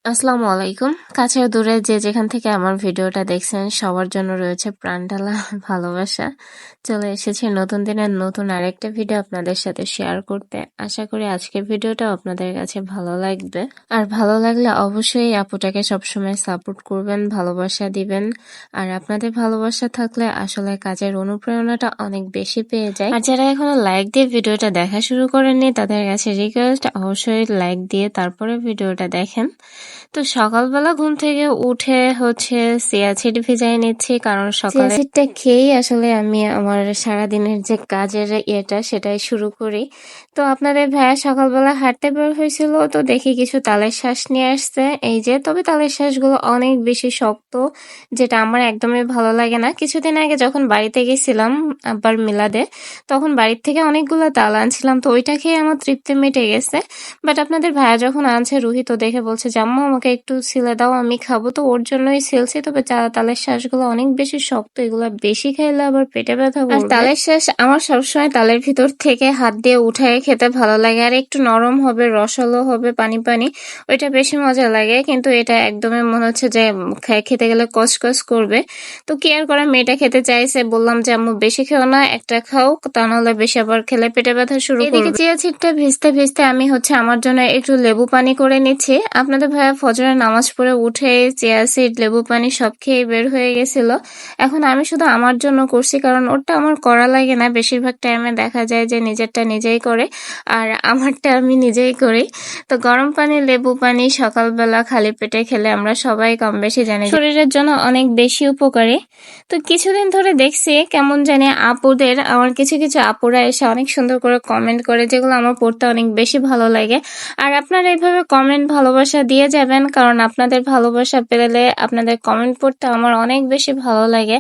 আসসালামু আলাইকুম। কাছে ও দূরে যে যেখান থেকে আমার ভিডিওটা দেখছেন সবার জন্য রয়েছে প্রাণঢালা ভালোবাসা। চলে এসেছি নতুন দিনের নতুন আরেকটা ভিডিও আপনাদের সাথে শেয়ার করতে। আশা করি আজকের ভিডিওটা আপনাদের কাছে ভালো লাগবে। আর ভালো লাগলে অবশ্যই আপুটাকে সবসময় সাপোর্ট করবেন, ভালোবাসা দিবেন। আর আপনাদের ভালোবাসা থাকলে আসলে কাজের অনুপ্রেরণাটা অনেক বেশি পেয়ে যায়। আর যারা এখনো লাইক দিয়ে ভিডিওটা দেখা শুরু করেননি তাদের কাছে রিকোয়েস্ট, অবশ্যই লাইক দিয়ে তারপরে ভিডিওটা দেখেন। তো সকালবেলা ঘুম থেকে উঠে চিয়া সিড ভিজাই নিচ্ছি, কারণ সকালে চিয়া সিডটা খেয়েই আসলে আমি আমার সারাদিনের যে কাজের সেটাই শুরু করি। তো আপনাদের ভাইয়া সকালবেলা হাঁটতে বের হয়েছিল, তো দেখি কিছু তালের শ্বাস নিয়ে আসছে। এই যে, তবে তালের শ্বাসগুলো অনেক বেশি শক্ত, যেটা আমার একদমই ভালো লাগে না। কিছুদিন আগে যখন বাড়িতে গেছিলাম আব্বার মিলাদে, তখন বাড়ির থেকে অনেকগুলো তাল আনছিলাম, তো ওইটা খেয়ে আমার তৃপ্তি মিটে গেছে। বাট আপনাদের ভাইয়া যখন আনছে, রুহি তো দেখে বলছে যে আম্মু আমাকে একটু ছিলে দাও, আমি খাবো। তো ওর জন্যই ছিলছি। তবে তালের শ্বাসগুলো অনেক বেশি শক্ত, এগুলো বেশি খাইলে আবার পেটে ব্যথা করবে। আর তালের শ্বাস আমার সবসময় তালের ভিতর থেকে হাত দিয়ে উঠায় খেতে ভালো লাগে। আর একটু নরম হবে, রসালো হবে, পানি পানি, ওইটা বেশি মজা লাগে। কিন্তু এটা একদমই মনে হচ্ছে যে খেতে গেলে কসকস করবে। তো কি আর করা, মেয়েটা খেতে চাইছে, বললাম যে আম্মু বেশি খেও না, একটা খাও, তা নাহলে বেশি আবার খেলে পেটে ব্যথা শুরু করবে। এদিকে চিয়া সিডটা ভিজতে ভিজতে আমি আমার জন্য একটু লেবু পানি করে নিচ্ছি। আপনাদের ভাইয়া ফজরের নামাজ পড়ে উঠে চিয়া সিড, লেবু পানি সব খেয়ে বের হয়ে গেছিল। এখন আমি শুধু আমার জন্য করছি, কারণ ওরটা আমার করা লাগে না। বেশিরভাগ টাইমে দেখা যায় যে নিজেরটা নিজেই করে, আর আমারটা আমি নিজেই করি। তো গরম পানি, লেবু পানি সকালবেলা খালি পেটে খেলে আমরা সবাই কম বেশি জানি শরীরের জন্য অনেক বেশি উপকারী। তো কিছুদিন ধরে দেখছি কেমন জানি আপুদের, আমার কিছু কিছু আপুরা এসে অনেক সুন্দর করে কমেন্ট করে, যেগুলো আমার পড়তে অনেক বেশি ভালো লাগে। আর আপনারা এইভাবে কমেন্ট, ভালোবাসা দিয়ে যাবেন, কারণ আপনাদের ভালোবাসা পেলে আপনাদের কমেন্ট পড়তে আমার অনেক বেশি ভালো লাগে।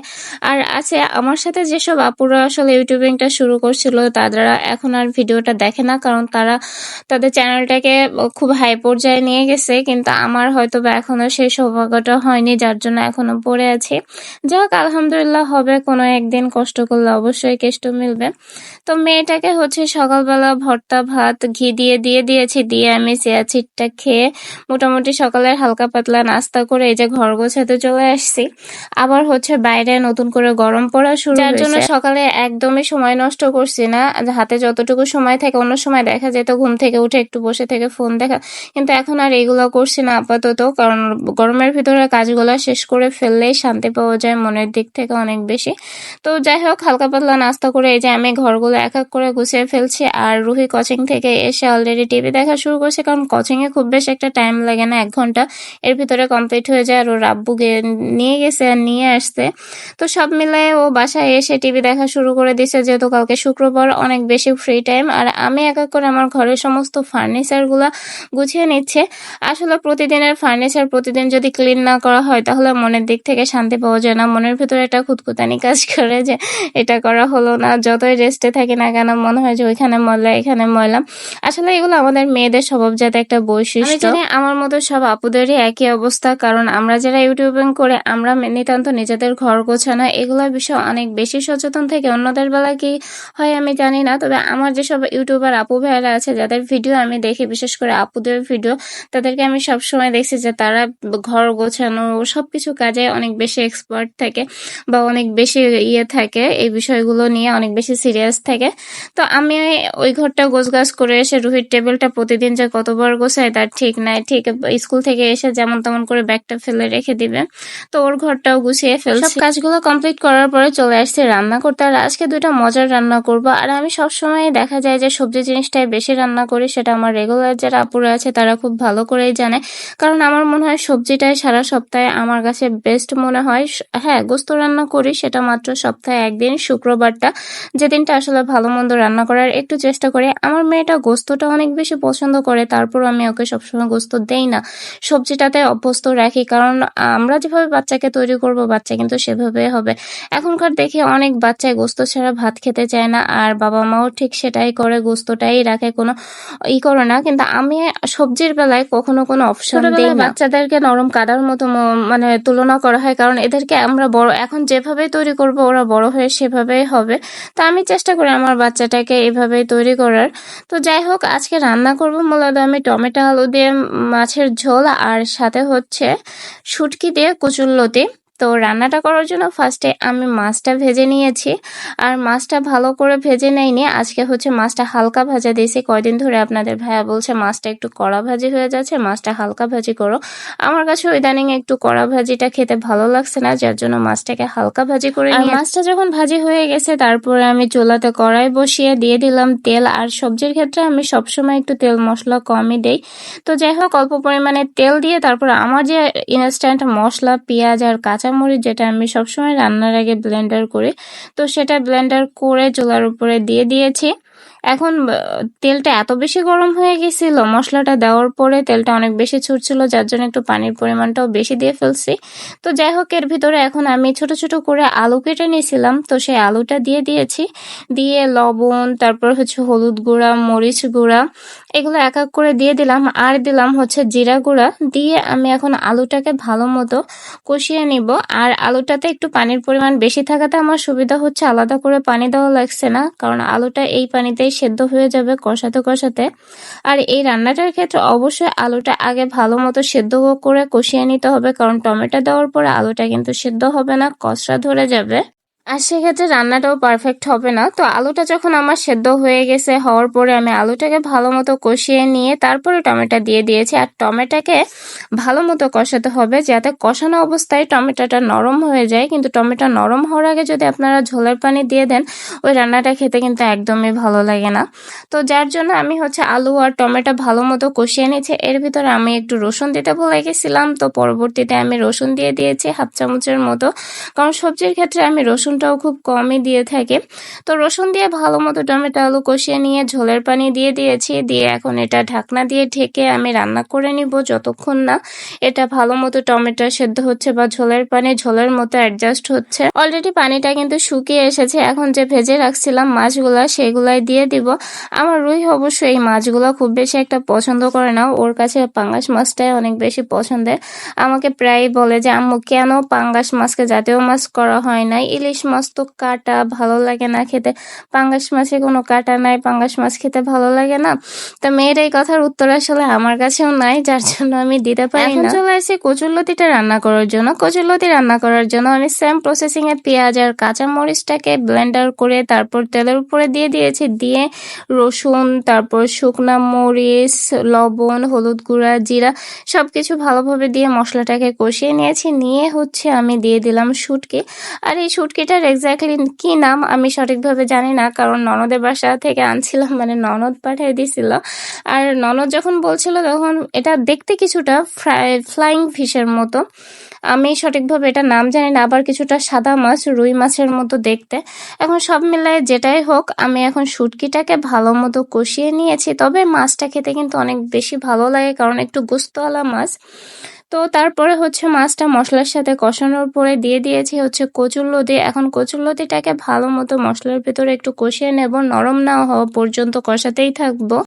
আর আছে আমার সাথে যেসব আপুরা আসলে ইউটিউবিংটা শুরু করছিল, তারা এখন আর ভিডিওটা দেখে না, কারণ তারা তাদের চ্যানেলটাকে খুব হাই পর্যায়ে নিয়ে গেছে। কিন্তু আমার হয়তো বা এখনো সেই সৌভাগ্যটা হয়নি, যার জন্য এখনো পড়ে আছি। যাক, আলহামদুলিল্লাহ, হবে কোনো একদিন, কষ্ট করলে অবশ্যই কেষ্ট মিলবে। তো মেয়েটাকে সকালবেলা ভর্তা ভাত ঘি দিয়ে দিয়েছি, দিয়ে আমি চিয়া সিডটা খেয়ে মোটামুটি সকালের হালকা পাতলা নাস্তা করে এই যে ঘর গোছাতে চলে আসছি। আবার বাইরে নতুন করে গরম পড়া শুরু হয়েছে, যার জন্য সকালে একদমই সময় নষ্ট করছি না। হাতে যতটুকু সময় থাকে, অন্য সময় দেখা যেত ঘুম থেকে উঠে একটু বসে থেকে ফোন দেখা, কিন্তু এখন আর এগুলো করছি না আপাতত, কারণ গরমের ভিতরে কাজগুলো শেষ করে ফেললেই শান্তি পাওয়া যায় মনের দিক থেকে অনেক বেশি। তো যাই হোক, হালকা পাতলা নাস্তা করে এই যে আমি ঘরগুলো এক এক করে গুছিয়ে ফেলছি। আর রুহি কোচিং থেকে এসে অলরেডি টিভি দেখা শুরু করছে, কারণ কোচিং এ খুব বেশি একটা টাইম লাগে না, 1 ঘন্টা এর ভিতরে কমপ্লিট হয়ে যায়। আর ওর আব্বু নিয়ে গেছে আর নিয়ে আসছে। তো সব মিলায়ে ও বাসায় এসে টিভি দেখা শুরু করে দিছে, যেহেতু কালকে শুক্রবার, অনেক বেশি ফ্রি টাইম। আর আমি এক এক করে আমার ঘরের সমস্ত ফার্নিচার গুলা গুছিয়ে নিচ্ছে। আসলে প্রতিদিনের ফার্নিচার প্রতিদিন যদি ক্লিন না করা হয়, তাহলে মনের দিক থেকে শান্তি পাওয়া যায় না। মনের ভিতরে একটা খুঁতখুঁতানি কাজ করে যে এটা করা হলো না। যতই রেস্টে থাকি না কেন, মনে হয় যে ওইখানে ময়লা, এখানে ময়লা। আসলে এগুলো আমাদের মেয়েদের স্বভাবজাত একটা বৈশিষ্ট্য। আমি জানি আমার মতো সব আপুদেরই একই অবস্থা, কারণ আমরা যারা ইউটিউবিং করে, আমরা নিতান্ত নিজেদের ঘর গোছানো এগুলোর বিষয়ে অনেক বেশি সচেতন থেকে। অন্যদের বেলা কি হয় আমি জানি না, তবে আমার যেসব ইউটিউবার আপু ভাইয়েরা আছে, যাদের ভিডিও আমি দেখি, বিশেষ করে আপুদের ভিডিও, তাদেরকে আমি সবসময় দেখছি যে তারা ঘর গোছানো সবকিছু কাজে অনেক বেশি এক্সপার্ট থাকে, বা অনেক বেশি থাকে, এই বিষয়গুলো নিয়ে অনেক বেশি সিরিয়াস থাকে। তো আমি ওই ঘরটা গোছগাছ করে এসে রুহির টেবিলটা প্রতিদিন যে কতবার গোছাই তার ঠিক নাই। ঠিক স্কুল থেকে এসে যেমন তেমন করে ব্যাগটা ফেলে রেখে দিবে, তো ওর ঘরটাও গুছিয়ে ফেলছি। সব কাজগুলো কমপ্লিট করার পরে চলে আসছি রান্না করতে। আর আজকে 2টা মজার রান্না করব। আর আমি সবসময় দেখা যায় যে সবজি জিনিসটাই বেশি রান্না করি, সেটা আমার রেগুলার যারা আপুরা আছে তারা খুব ভালো করেই জানে, কারণ আমার মনে হয় সবজিটাই সারা সপ্তাহে আমার কাছে বেস্ট মনে হয়। হ্যাঁ, গোস্ত রান্না করি, সেটা মাত্র সপ্তাহে 1 দিন, শুক্রবারটা, যেদিনটা আসলে ভালো মন্দ রান্না করার একটু চেষ্টা করি। আমার মেয়েটা গোস্তটা অনেক বেশি পছন্দ করে, তারপর আমি ওকে সবসময় গোস্ত দেই না, সবজিটাতে অভ্যস্ত রাখি, কারণ আমরা যেভাবে বাচ্চাকে তৈরি করব, বাচ্চা কিন্তু সেভাবে হবে। এখনকার দেখি অনেক বাচ্চায় গোস্ত ছাড়া ভাত খেতে চায় না, আর বাবা মাও ঠিক সেটাই করে, গোস্তটাই রাখে, কোনো করে না। কিন্তু আমি সবজির বেলায় কখনো কোনো অপশন দেই না। বাচ্চাদেরকে নরম কাদার মতো মানে তুলনা করা হয়, কারণ এদেরকে আমরা বড় এখন যেভাবে তৈরি করব, ওরা বড় হয়ে সেভাবেই হবে। তো আমি চেষ্টা করি আমার বাচ্চাটাকে এভাবেই তৈরি করার। তো যাই হোক, আজকে রান্না করব মূলত আমি টমেটো আলু দিয়ে মাছের ঝোল আর সাথে হচ্ছে শুটকি দিয়ে কচুরলতি। তো রান্নাটা করার জন্য ফার্স্টে আমি মাছটা ভেজে নিয়েছি, আর মাছটা ভালো করে ভেজে নেইনি, আজকে হচ্ছে মাছটা হালকা ভাজা দিয়েছি। কয়দিন ধরে আপনাদের ভাইয়া বলছে মাছটা একটু কড়া ভাজি হয়ে যাচ্ছে, মাছটা হালকা ভাজি করো। আমার কাছে ইদানিং একটু কড়া ভাজিটা খেতে ভালো লাগছে না, যার জন্য মাছটাকে হালকা ভাজি করে নিয়ে মাছটা যখন ভাজি হয়ে গেছে তারপরে আমি চুলাতে কড়াই বসিয়ে দিয়ে দিলাম তেল। আর সবজির ক্ষেত্রে আমি সবসময় একটু তেল মশলা কমই দেই। তো যাই হোক, অল্প পরিমাণে তেল দিয়ে তারপর আমার যে ইনস্ট্যান্ট মশলা পেঁয়াজ আর কাঁচামরিচ, যেটা আমি সবসময় রান্নার আগে ব্লেন্ডার করি, তো সেটা ব্লেন্ডার করে চুলার উপরে দিয়ে দিয়েছি। এখন তেলটা এত বেশি গরম হয়ে গেছিল, মশলাটা দেওয়ার পরে তেলটা অনেক বেশি ছুটছিল, যার জন্য একটু পানির পরিমাণটাও বেশি দিয়ে ফেলছি। তো যাই হোক, এর ভিতরে এখন আমি ছোট ছোট করে আলু কেটে নিয়েছিলাম, তো সেই আলুটা দিয়ে দিয়েছি। দিয়ে লবণ, তারপর হচ্ছে হলুদ গুঁড়া, মরিচ গুঁড়া, এগুলো এক এক করে দিয়ে দিলাম। আর দিলাম হচ্ছে জিরা গুঁড়া। দিয়ে আমি এখন আলুটাকে ভালো মতো কষিয়ে নিব। আর আলুটাতে একটু পানির পরিমাণ বেশি থাকাতে আমার সুবিধা হচ্ছে, আলাদা করে পানি দেওয়া লাগছে না, কারণ আলুটা এই পানিতেই সেদ্ধ হয়ে যাবে কষাতে কষাতে। আর এই রান্নাটার ক্ষেত্রে অবশ্যই আলুটা আগে ভালো মতো সেদ্ধ করে কষিয়ে নিতে হবে, কারণ টমেটো দেওয়ার পরে আলুটা কিন্তু সেদ্ধ হবে না, কষরা ধরে যাবে, আর সেক্ষেত্রে রান্নাটাও পারফেক্ট হবে না। তো আলুটা যখন আমার সেদ্ধ হয়ে গেছে, হওয়ার পরে আমি আলুটাকে ভালো মতো কষিয়ে নিয়ে তারপরে টমেটো দিয়ে দিয়েছি। আর টমেটোকে ভালো মতো কষাতে হবে, যাতে কষানো অবস্থায় টমেটোটা নরম হয়ে যায়। কিন্তু টমেটো নরম হওয়ার আগে যদি আপনারা ঝোলের পানি দিয়ে দেন, ওই রান্নাটা খেতে কিন্তু একদমই ভালো লাগে না। তো যার জন্য আমি হচ্ছে আলু আর টমেটো ভালো মতো কষিয়ে নিয়েছি। এর ভিতরে আমি একটু রসুন দিতে ভুলে গেছিলাম, তো পরবর্তীতে আমি রসুন দিয়ে দিয়েছি হাফ চামচের মতো, কারণ সবজির ক্ষেত্রে আমি রসুনটাও খুব কমই দিয়ে থাকি। তো রসুন দিয়ে ভালো মতো টমেটো আলু কষিয়ে নিয়ে ঝোলের পানি দিয়ে দিয়েছি। দিয়ে এখন এটা ঢাকনা দিয়ে ঢেকে আমি রান্না করে নিব যতক্ষণ না এটা ভালো মতো টমেটো সেদ্ধ হচ্ছে বা ঝোলের পানি ঝোলের মতো অ্যাডজাস্ট হচ্ছে। অলরেডি পানিটা কিন্তু শুকিয়ে এসেছে। এখন যে ভেজে রাখছিলাম মাছগুলা, সেগুলাই দিয়ে দিব। আমার রুই অবশ্য এই মাছগুলো খুব বেশি একটা পছন্দ করে না, ওর কাছে পাঙ্গাস মাছটাই অনেক বেশি পছন্দের। আমাকে প্রায় বলে যে আম্মু কেন পাঙ্গাস মাছকে জাতীয় মাছ করা হয় নাই, ইলিশ মাছ তো কাটা, ভালো লাগে না খেতে, পাঙ্গাস মাছে কোনো কাটা নাই, পাঙ্গাস মাছ খেতে ভালো লাগে না। তো মেয়ের এই কথার উত্তর আসলে আমার কাছেও নাই, যার জন্য আমি দিতে পারি না। এখন চলে আসি কচুরলতিটা রান্না করার জন্য। কচুরলতি রান্না করার জন্য আমি সেম প্রসেসিং এ পেঁয়াজ আর কাঁচা মরিচটাকে ব্লেন্ডার করে তারপর তেলের উপরে দিয়ে দিয়েছি। দিয়ে রসুন, তারপর শুকনা মরিচ, লবণ, হলুদ গুঁড়া, জিরা সবকিছু ভালোভাবে দিয়ে মশলাটাকে কষিয়ে নিয়েছি। নিয়ে হচ্ছে আমি দিয়ে দিলাম শুটকি। আর এই শুটকিটার এক্স্যাক্টলি কি নাম আমি সঠিকভাবে জানি না, কারণ ননদের বাসা থেকে আনছিলাম, মানে ননদ পাঠিয়ে দিছিল। আর ননদ যখন বলছিল তখন এটা দেখতে কিছুটা ফ্লাইং ফিশের মতো, আমি সঠিকভাবে এটা নাম জানি না, আবার কিছুটা সাদা মাছ, রুই মাছের মতো দেখতে। এখন সব মিলায় যেটাই হোক, আমি এখন শুটকিটাকে ভালো মতো কষিয়ে নিয়েছি। তবে মাছটা খেতে কিন্তু অনেক বেশি ভালো লাগে, কারণ একটু গোস্তওয়ালা মাছ। তো তারপরে হচ্ছে মাছটা মশলার সাথে কষানোর পরে দিয়ে দিয়েছি হচ্ছে কচুরলতি। এখন কচুরলতিটাকে ভালো মতো মশলার ভেতরে একটু কষিয়ে নেব, নরম না হওয়া পর্যন্ত কষাতেই থাকবো।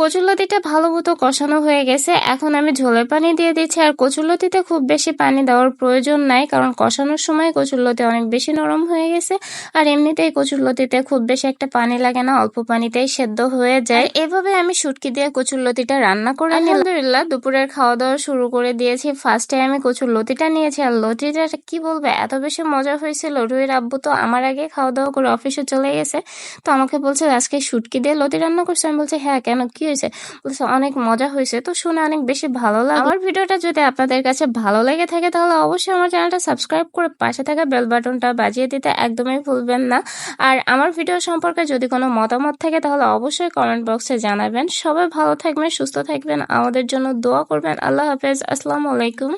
কচুরলতিটা ভালো মতো কষানো হয়ে গেছে, এখন আমি ঝোলের পানি দিয়ে দিচ্ছি। আর কচুরলতিতে খুব বেশি পানি দেওয়ার প্রয়োজন নাই, কারণ কষানোর সময় কচুরলতি অনেক বেশি নরম হয়ে গেছে। আর এমনিতেই কচুরলতিতে খুব বেশি একটা পানি লাগে না, অল্প পানিতেই সেদ্ধ হয়ে যায়। এভাবে আমি শুটকি দিয়ে কচুরলতিটা রান্না করে নিলাম। আলহামদুলিল্লাহ, দুপুরের খাওয়া দাওয়া শুরু করে দিয়েছি। ফার্স্টে আমি কচুরলতিটা নিয়েছি, আর লতিটা কি বলবো, এত বেশি মজা হয়েছিল। রুহির আব্বু তো আমার আগে খাওয়া দাওয়া করে অফিসে চলে গেছে, তো আমাকে বলছে আজকে শুটকি দিয়ে লতি রান্না করছে। আমি বলছি হ্যাঁ, কেন, কি হয়েছে? বলছে অনেক মজা হয়েছে। তো শুনে অনেক বেশি ভালো লাগলো। আমার ভিডিওটা যদি আপনাদের কাছে ভালো লেগে থাকে তাহলে অবশ্যই আমার চ্যানেলটা সাবস্ক্রাইব করে পাশে থাকা বেল বাটনটা বাজিয়ে দিতে একদমই ভুলবেন না। আর আমার ভিডিও সম্পর্কে যদি কোনো মতামত থাকে তাহলে অবশ্যই কমেন্ট বক্সে জানাবেন। সবাই ভালো থাকবেন, সুস্থ থাকবেন, আমাদের জন্য দোয়া করবেন। আল্লাহ হাফেজ, আসসালামু আলাইকুম।